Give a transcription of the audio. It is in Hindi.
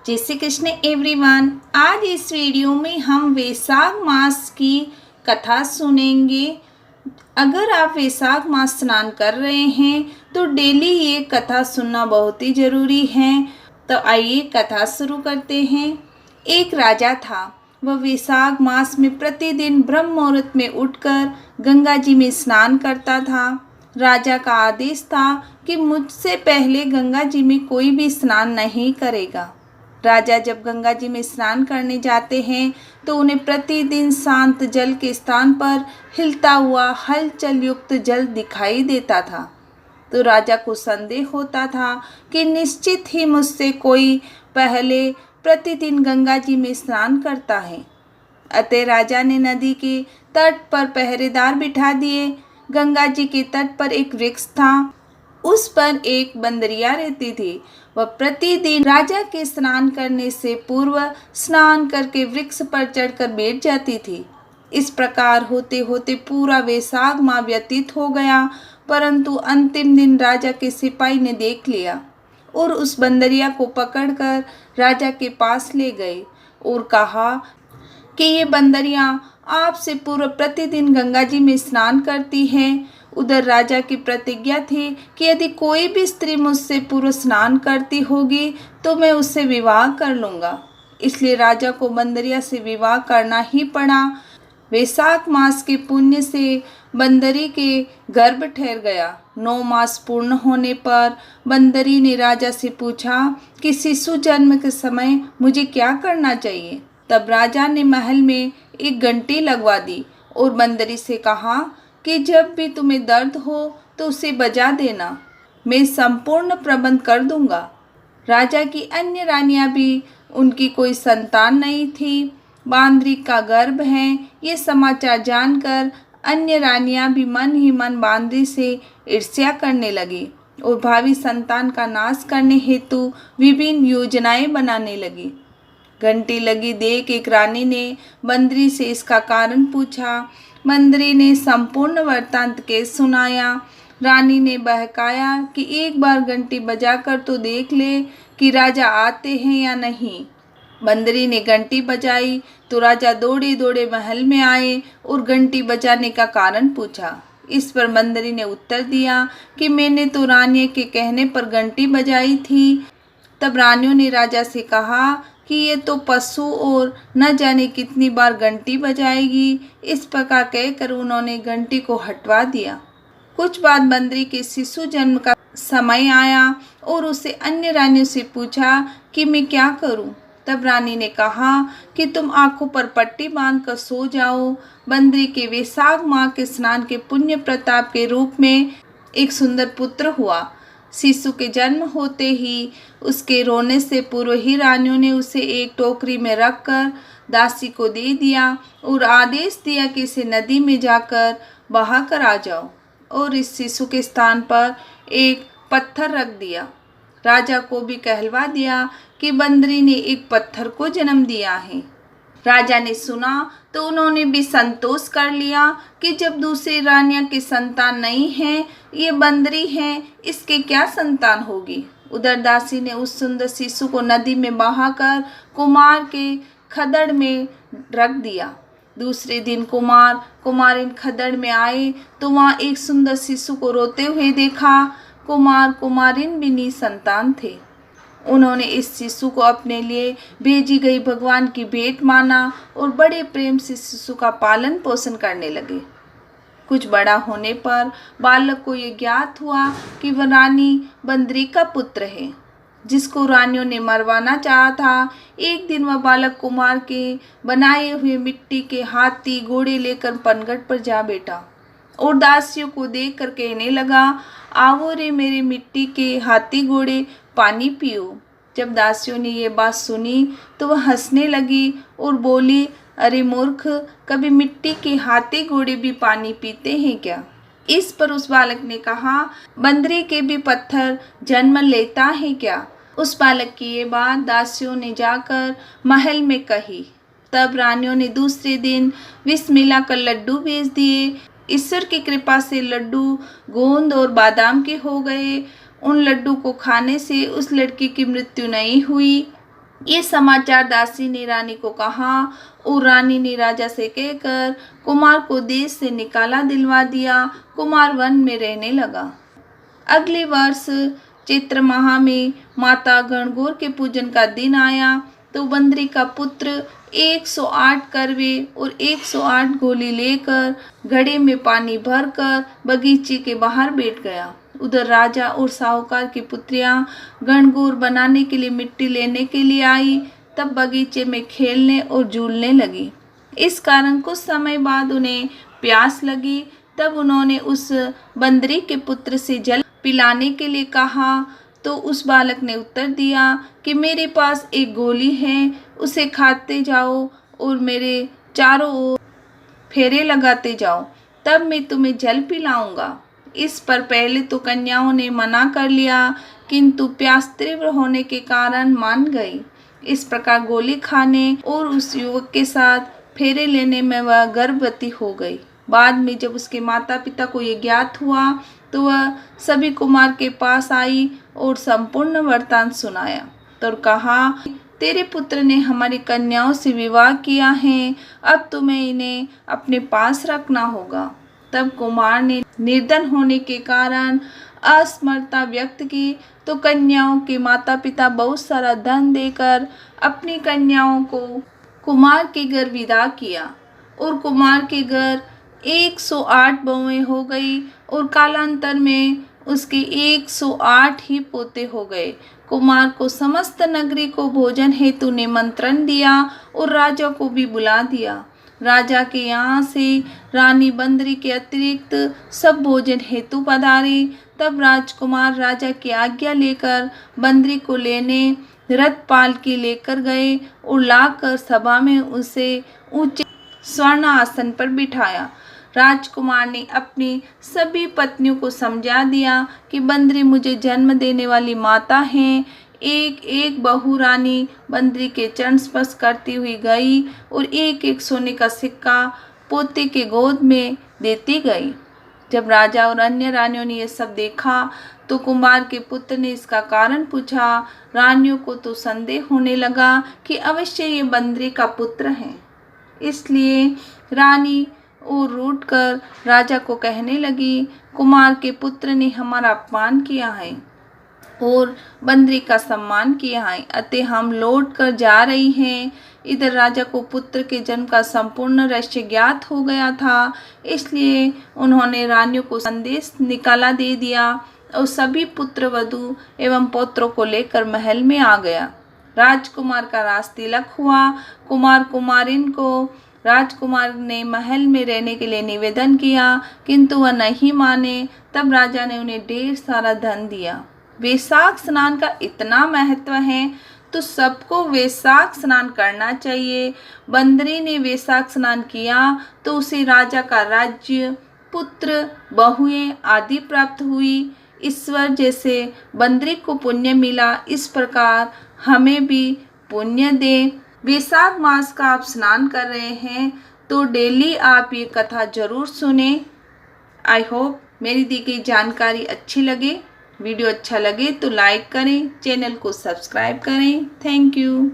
जय श्री कृष्ण एवरीवन। आज इस वीडियो में हम वैशाख मास की कथा सुनेंगे। अगर आप वैशाख मास स्नान कर रहे हैं तो डेली ये कथा सुनना बहुत ही ज़रूरी है। तो आइए कथा शुरू करते हैं। एक राजा था। वह वैशाख मास में प्रतिदिन ब्रह्म मुहूर्त में उठकर गंगा जी में स्नान करता था। राजा का आदेश था कि मुझसे पहले गंगा जी में कोई भी स्नान नहीं करेगा। राजा जब गंगा जी में स्नान करने जाते हैं तो उन्हें प्रतिदिन शांत जल के स्थान पर हिलता हुआ हलचल युक्त जल दिखाई देता था। तो राजा को संदेह होता था कि निश्चित ही मुझसे कोई पहले प्रतिदिन गंगा जी में स्नान करता है। अतः राजा ने नदी के तट पर पहरेदार बिठा दिए। गंगा जी के तट पर एक वृक्ष था। उस पर एक बंदरिया रहती थी। वह प्रतिदिन राजा के स्नान करने से पूर्व स्नान करके वृक्ष पर चढ़कर बैठ जाती थी। इस प्रकार होते होते पूरा वैशाख माह व्यतीत हो गया, परंतु अंतिम दिन राजा के सिपाही ने देख लिया और उस बंदरिया को पकड़कर राजा के पास ले गए और कहा कि ये बंदरिया आपसे पूर्व प्रतिदिन गंगा जी में स्नान करती है। उधर राजा की प्रतिज्ञा थी कि यदि कोई भी स्त्री मुझसे पूर्व स्नान करती होगी तो मैं उससे विवाह कर लूँगा। इसलिए राजा को बंदरिया से विवाह करना ही पड़ा। वैशाख मास के पुण्य से बंदरी के गर्भ ठहर गया। 9 मास पूर्ण होने पर बंदरी ने राजा से पूछा कि शिशु जन्म के समय मुझे क्या करना चाहिए। तब राजा ने महल में एक घंटी लगवा दी और बंदरी से कहा कि जब भी तुम्हें दर्द हो तो उसे बजा देना, मैं संपूर्ण प्रबंध कर दूंगा। राजा की अन्य रानियां भी, उनकी कोई संतान नहीं थी। बांदरी का गर्भ है ये समाचार जानकर अन्य रानियां भी मन ही मन बांदरी से ईर्ष्या करने लगी और भावी संतान का नाश करने हेतु विभिन्न योजनाएं बनाने लगी। घंटी लगी देख एक रानी ने बंदरी से इसका कारण पूछा। बंदरी ने संपूर्ण वृत्तांत के सुनाया। रानी ने बहकाया कि एक बार घंटी बजाकर तो देख ले कि राजा आते हैं या नहीं। बंदरी ने घंटी बजाई तो राजा दौड़े दौड़े महल में आए और घंटी बजाने का कारण पूछा। इस पर बंदरी ने उत्तर दिया कि मैंने तो रानी के कहने पर घंटी बजाई थी। तब रानियों ने राजा से कहा कि ये तो पशु और न जाने कितनी बार घंटी बजाएगी। इस प्रकार कहकर उन्होंने घंटी को हटवा दिया। कुछ बाद बंदरी के शिशु जन्म का समय आया और उसे अन्य रानियों से पूछा कि मैं क्या करूं। तब रानी ने कहा कि तुम आंखों पर पट्टी बांधकर सो जाओ। बंदरी के वैशाख माह के स्नान के पुण्य प्रताप के रूप में एक सुंदर पुत्र हुआ। शिशु के जन्म होते ही उसके रोने से पूर्व ही रानियों ने उसे एक टोकरी में रखकर दासी को दे दिया और आदेश दिया कि इसे नदी में जाकर बहाकर आ जाओ और इस शिशु के स्थान पर एक पत्थर रख दिया। राजा को भी कहलवा दिया कि बंदरी ने एक पत्थर को जन्म दिया है। राजा ने सुना तो उन्होंने भी संतोष कर लिया कि जब दूसरी रानियां की संतान नहीं है, ये बंदरी है, इसके क्या संतान होगी। उधर दासी ने उस सुंदर शिशु को नदी में बहाकर कुमार के खदड़ में रख दिया। दूसरे दिन कुमार कुमारिन खदड़ में आए तो वहाँ एक सुंदर शिशु को रोते हुए देखा। कुमार कुमारिन भी निसंतान थे। उन्होंने इस शिशु को अपने लिए भेजी गई भगवान की भेंट माना और बड़े प्रेम से शिशु का पालन पोषण करने लगे। कुछ बड़ा होने पर बालक को ये ज्ञात हुआ कि वह रानी बंदरी का पुत्र है, जिसको रानियों ने मरवाना चाहा था। एक दिन वह बालक कुमार के बनाए हुए मिट्टी के हाथी घोड़े लेकर पनघट पर जा बैठा और दासियों को देख कर कहने लगा, आओ रे मेरे मिट्टी के हाथी घोड़े, पानी पियो। जब दासियों ने ये बात सुनी तो वह हंसने लगी और बोली, अरे मूर्ख, कभी मिट्टी के हाथी घोड़े भी पानी पीते हैं क्या। इस पर उस बालक ने कहा, बंदरी के भी पत्थर जन्म लेता है क्या। उस बालक की ये बात दासियों ने जाकर महल में कही। तब रानियों ने दूसरे दिन विष मिलाकर लड्डू भेज दिए। ईश्वर की कृपा से लड्डू गोंद और बादाम के हो गए। उन लड्डू को खाने से उस लड़की की मृत्यु नहीं हुई। ये समाचार दासी ने रानी को कहा और रानी ने राजा से कहकर कुमार को देश से निकाला दिलवा दिया। कुमार वन में रहने लगा। अगले वर्ष चैत्र माह में माता गणगौर के पूजन का दिन आया तो बंदरी का पुत्र 108 करवे और 108 गोली लेकर घड़े में पानी भरकर बगीचे के बाहर बैठ गया। उधर राजा और साहूकार की पुत्रियां गणगौर बनाने के लिए मिट्टी लेने के लिए आई। तब बगीचे में खेलने और झूलने लगी। इस कारण कुछ समय बाद उन्हें प्यास लगी। तब उन्होंने उस बंदरी के पुत्र से जल पिलाने के लिए कहा तो उस बालक ने उत्तर दिया कि मेरे पास एक गोली है, उसे खाते जाओ और मेरे चारों ओर फेरे लगाते जाओ, तब मैं तुम्हें जल पिलाऊंगा। इस पर पहले तो कन्याओं ने मना कर लिया, किंतु प्यास तीव्र होने के कारण मान गई। इस प्रकार गोली खाने और उस युवक के साथ फेरे लेने में वह गर्भवती हो गई। बाद में जब उसके माता पिता को ये ज्ञात हुआ तो वह सभी कुमार के पास आई और संपूर्ण वृत्तांत सुनाया। तो कहा, तेरे पुत्र ने हमारी कन्याओं से विवाह किया है, अब तुम्हें इन्हें अपने पास रखना होगा। तब कुमार ने निर्धन होने के कारण असमर्थता व्यक्त की तो कन्याओं के माता पिता बहुत सारा धन देकर अपनी कन्याओं को कुमार के घर विदा किया और कुमार के घर 108 बहुएं हो गई और कालांतर में उसके 108 ही पोते हो गए। कुमार को समस्त नगरी को भोजन हेतु निमंत्रण दिया और राजा को भी बुला दिया। राजा के यहाँ से रानी बंदरी के अतिरिक्त सब भोजन हेतु पधारे। तब राजकुमार राजा की आज्ञा लेकर बंदरी को लेने रथ पालकी लेकर गए और लाकर सभा में उसे ऊंचे स्वर्ण आसन पर बिठाया। राजकुमार ने अपनी सभी पत्नियों को समझा दिया कि बंदरी मुझे जन्म देने वाली माता है। एक एक बहू रानी बंदरी के चरण स्पर्श करती हुई गई और एक एक सोने का सिक्का पोते के गोद में देती गई। जब राजा और अन्य रानियों ने यह सब देखा तो कुमार के पुत्र ने इसका कारण पूछा। रानियों को तो संदेह होने लगा कि अवश्य ये बंदरी का पुत्र है। इसलिए रानी और रूठ कर राजा को कहने लगी, कुमार के पुत्र ने हमारा अपमान किया है और बंदरी का सम्मान किया है, अतः हम लौट कर जा रही हैं। इधर राजा को पुत्र के जन्म का संपूर्ण रहस्य ज्ञात हो गया था, इसलिए उन्होंने रानियों को संदेश निकाला दे दिया और सभी पुत्र वधू एवं पौत्रों को लेकर महल में आ गया। राजकुमार का राज तिलक हुआ। कुमार कुमारिन को राजकुमार ने महल में रहने के लिए निवेदन किया, किंतु वह नहीं माने। तब राजा ने उन्हें ढेर सारा धन दिया। वैशाख स्नान का इतना महत्व है तो सबको वैशाख स्नान करना चाहिए। बंदरी ने वैशाख स्नान किया तो उसे राजा का राज्य, पुत्र, बहुएं आदि प्राप्त हुई। ईश्वर जैसे बंदरी को पुण्य मिला, इस प्रकार हमें भी पुण्य दे। वैशाख मास का आप स्नान कर रहे हैं तो डेली आप ये कथा जरूर सुने। आई होप मेरी दी गई जानकारी अच्छी लगे। वीडियो अच्छा लगे तो लाइक करें, चैनल को सब्सक्राइब करें। Thank you.